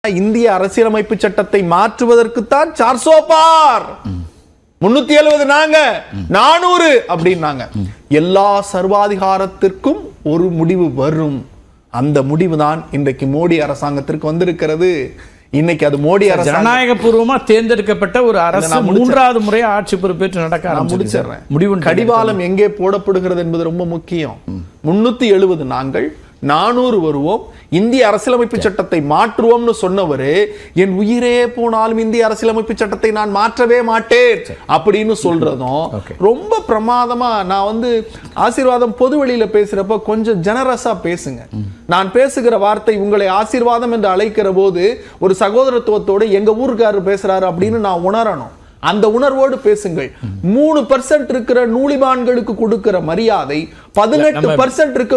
இந்திய அரசியலமைப்பு சட்டத்தை மாற்றுவதற்குத்தான் 400 பார் 370 நாங்க 400 அப்படின்னாங்க. எல்லா சர்வாதிகாரத்திற்கும் ஒரு முடிவு வரும். அந்த முடிவு தான் இன்றைக்கு மோடி அரசாங்கத்திற்கு வந்திருக்கிறது. இன்னைக்கு அது மோடி அரசு ஜனநாயக பூர்வமா தேர்ந்தெடுக்கப்பட்ட ஒரு அரசு மூன்றாவது முறை ஆட்சி பொறுப்பேற்று நடக்க முடிச்சிடுறேன். முடிவு கடிவாளம் எங்கே போடப்படுகிறது என்பது ரொம்ப முக்கியம். 370 நாங்கள் 400 வருவோம், இந்திய அரசியலமைப்பு சட்டத்தை மாற்றுவோம்னு சொன்னவரு என் உயிரே போனாலும் இந்திய அரசியலமைப்பு சட்டத்தை நான் மாற்றவே மாட்டேன் அப்படின்னு சொல்றதும் ரொம்ப பிரமாதமா. நான் ஆசீர்வாதம் பொது வெளியில பேசுறப்ப கொஞ்சம் ஜெனரஸா பேசுங்க. நான் பேசுகிற வார்த்தை உங்களை ஆசீர்வாதம் என்று அழைக்கிற போது ஒரு சகோதரத்துவத்தோடு எங்க ஊருக்காரர் பேசுறாரு அப்படின்னு நான் உணரணும். அந்த உணர்வோடு பேசுங்கள். 3% இருக்கிற நூலிமான்களுக்கு கொடுக்கிற மரியாதை 18% இருக்க